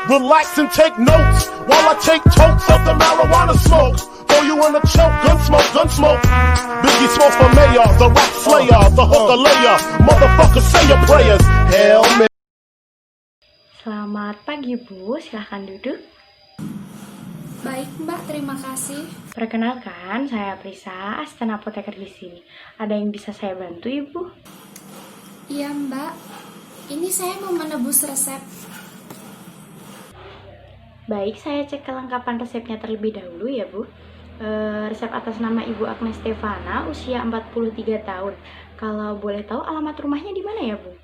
Relax and take notes while I take totes of the marijuana smoke. Throw you in a choke, gun smoke. Biggie smoke for mayor, the rap slayer, the hooker layer. Motherfucker, say your prayers. Hell man. Selamat pagi Bu, silahkan duduk. Baik Mbak, terima kasih. Perkenalkan, saya Prisa, asisten apoteker di sini. Ada yang bisa saya bantu Ibu? Iya Mbak, ini saya mau menebus resep. Baik, saya cek kelengkapan resepnya terlebih dahulu ya Bu. Resep atas nama Ibu Agnes Stefana, usia 43 tahun. Kalau boleh tahu alamat rumahnya di mana ya Bu?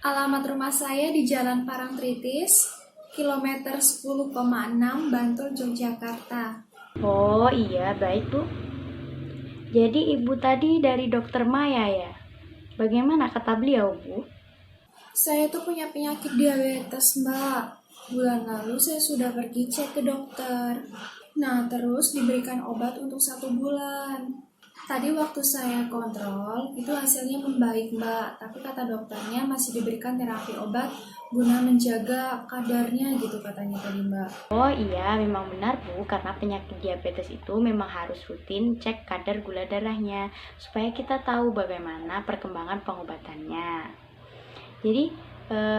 Alamat rumah saya di Jalan Parangtritis, kilometer 10,6, Bantul, Yogyakarta. Oh iya, baik Bu. Jadi Ibu tadi dari Dokter Maya ya? Bagaimana kata beliau Bu? Saya tuh punya penyakit diabetes Mbak. Bulan lalu saya sudah pergi cek ke dokter. Nah, terus diberikan obat untuk 1 bulan. Tadi waktu saya kontrol, itu hasilnya membaik Mbak. Tapi kata dokternya masih diberikan terapi obat guna menjaga kadarnya gitu katanya tadi Mbak. Oh iya, memang benar Bu, karena penyakit diabetes itu memang harus rutin cek kadar gula darahnya, supaya kita tahu bagaimana perkembangan pengobatannya. Jadi,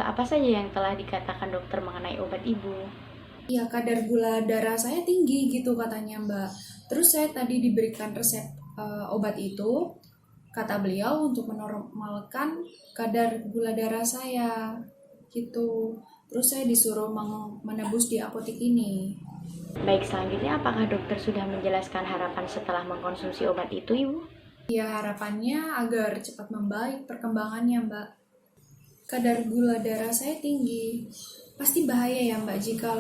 apa saja yang telah dikatakan dokter mengenai obat Ibu? Ya, kadar gula darah saya tinggi gitu katanya Mbak. Terus saya tadi diberikan resep obat itu, kata beliau untuk menormalkan kadar gula darah saya gitu. Terus saya disuruh menebus di apotek ini. Baik, selanjutnya apakah dokter sudah menjelaskan harapan setelah mengkonsumsi obat itu Ibu? Ya, harapannya agar cepat membaik perkembangannya Mbak. Kadar gula darah saya tinggi. Pasti bahaya ya Mbak jika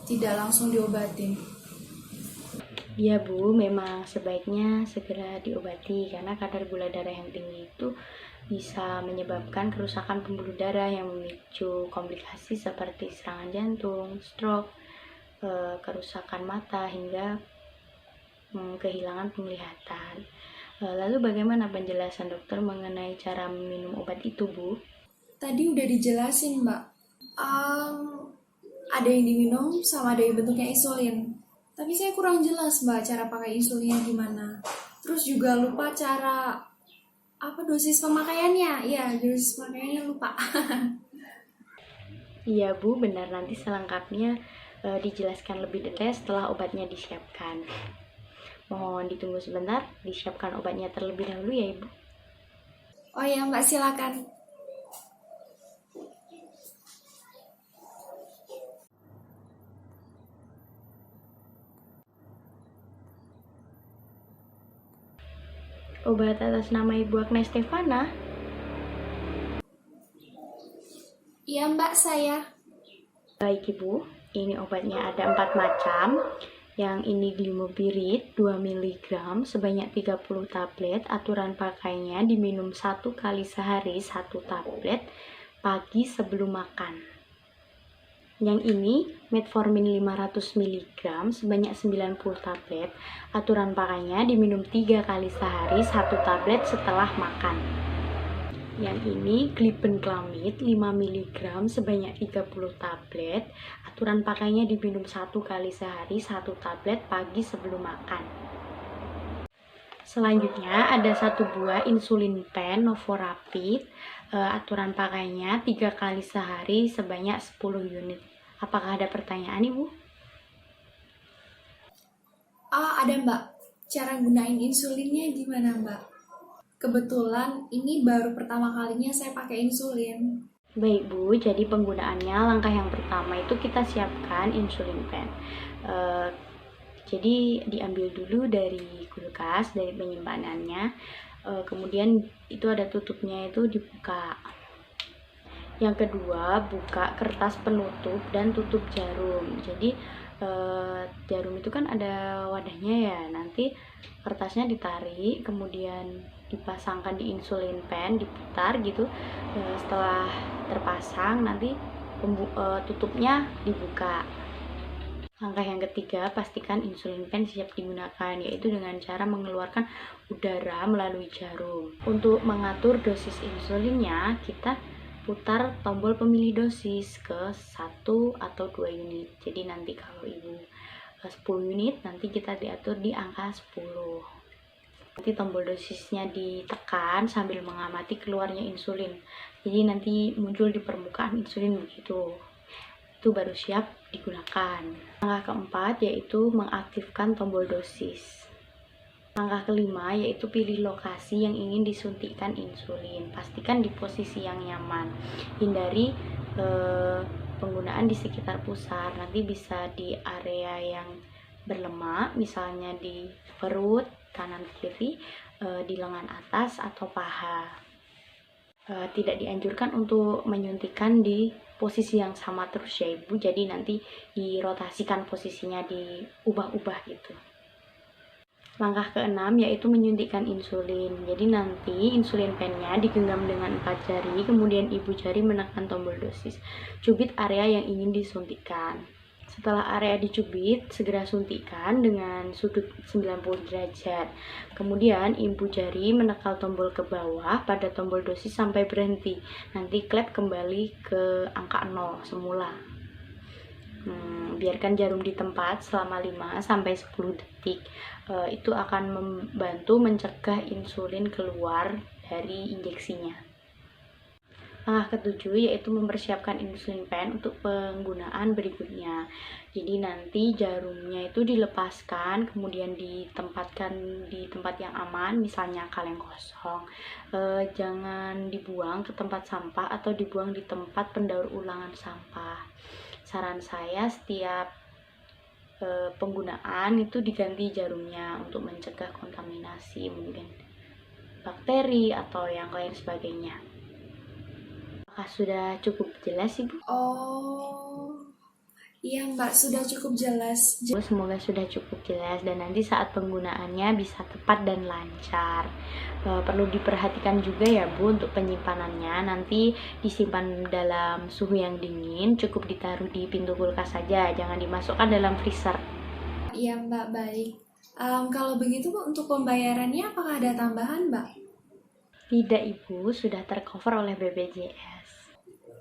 tidak langsung diobatin. Ya Bu, memang sebaiknya segera diobati karena kadar gula darah yang tinggi itu bisa menyebabkan kerusakan pembuluh darah yang memicu komplikasi seperti serangan jantung, stroke, kerusakan mata hingga kehilangan penglihatan. Lalu bagaimana penjelasan dokter mengenai cara minum obat itu Bu? Tadi udah dijelasin Mbak. Ada yang diminum sama ada yang bentuknya insulin. Tapi saya kurang jelas Mbak cara pakai insulinnya gimana. Terus juga lupa cara dosis pemakaiannya. Iya, dosis pemakaiannya lupa. Iya Bu, benar, nanti selengkapnya dijelaskan lebih detail setelah obatnya disiapkan. Mohon ditunggu sebentar, disiapkan obatnya terlebih dahulu ya Ibu. Oh ya Mbak, silakan. Obat atas nama Ibu Agnes Stefana? Iya Mbak, saya. Baik Ibu, ini obatnya ada 4 macam. Yang ini Glimepiride 2 mg sebanyak 30 tablet. Aturan pakainya diminum 1 kali sehari 1 tablet pagi sebelum makan. Yang ini Metformin 500 mg sebanyak 90 tablet. Aturan pakainya diminum 3 kali sehari 1 tablet setelah makan. Yang ini Glibenclamid 5 mg sebanyak 30 tablet. Aturan pakainya diminum 1 kali sehari 1 tablet pagi sebelum makan. Selanjutnya ada 1 buah insulin pen Novorapid. Aturan pakainya 3 kali sehari sebanyak 10 unit. Apakah ada pertanyaan Ibu? Ada Mbak. Cara gunain insulinnya gimana Mbak? Kebetulan ini baru pertama kalinya saya pakai insulin. Baik Bu, jadi penggunaannya langkah yang pertama itu kita siapkan insulin pen. Jadi diambil dulu dari kulkas, dari penyimpanannya. Kemudian itu ada tutupnya, itu dibuka. Yang kedua, buka kertas penutup dan tutup jarum. Jadi jarum itu kan ada wadahnya ya, nanti kertasnya ditarik, kemudian dipasangkan di insulin pen, diputar gitu. Setelah terpasang nanti tutupnya dibuka. Langkah yang ketiga, pastikan insulin pen siap digunakan, yaitu dengan cara mengeluarkan udara melalui jarum. Untuk mengatur dosis insulinnya, kita putar tombol pemilih dosis ke 1 atau 2 unit. Jadi nanti kalau ibu 10 unit, nanti kita diatur di angka 10. Nanti tombol dosisnya ditekan sambil mengamati keluarnya insulin. Jadi nanti muncul di permukaan insulin begitu. Itu baru siap digunakan. Langkah keempat yaitu mengaktifkan tombol dosis. Langkah kelima yaitu pilih lokasi yang ingin disuntikkan insulin. Pastikan di posisi yang nyaman. Hindari penggunaan di sekitar pusar. Nanti bisa di area yang berlemak, misalnya di perut, kanan kiri, di lengan atas atau paha. Tidak dianjurkan untuk menyuntikkan di posisi yang sama terus ya ibu, jadi nanti dirotasikan posisinya, diubah-ubah gitu. Langkah keenam yaitu menyuntikkan insulin. Jadi nanti insulin pennya digenggam dengan 4 jari, kemudian ibu jari menekan tombol dosis. Cubit area yang ingin disuntikkan. Setelah area dicubit, segera suntikkan dengan sudut 90 derajat. Kemudian ibu jari menekan tombol ke bawah pada tombol dosis sampai berhenti. Nanti klep kembali ke angka 0 semula. Biarkan jarum di tempat selama 5-10 detik. Itu akan membantu mencegah insulin keluar dari injeksinya. Langkah ketujuh yaitu mempersiapkan insulin pen untuk penggunaan berikutnya. Jadi nanti jarumnya itu dilepaskan, kemudian ditempatkan di tempat yang aman, misalnya kaleng kosong. Jangan dibuang ke tempat sampah atau dibuang di tempat pendaur ulangan sampah. Saran saya setiap penggunaan itu diganti jarumnya untuk mencegah kontaminasi mungkin bakteri atau yang lain sebagainya. Apakah sudah cukup jelas ibu? Oh, iya mbak, sudah cukup jelas. Semoga sudah cukup jelas dan nanti saat penggunaannya bisa tepat dan lancar. Perlu diperhatikan juga ya bu untuk penyimpanannya. Nanti disimpan dalam suhu yang dingin, cukup ditaruh di pintu kulkas saja, jangan dimasukkan dalam freezer. Iya mbak, baik. Kalau begitu untuk pembayarannya apakah ada tambahan mbak? Tidak ibu, sudah tercover oleh BPJS.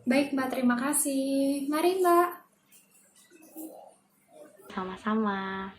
Baik mbak, terima kasih. Mari mbak. Sama-sama.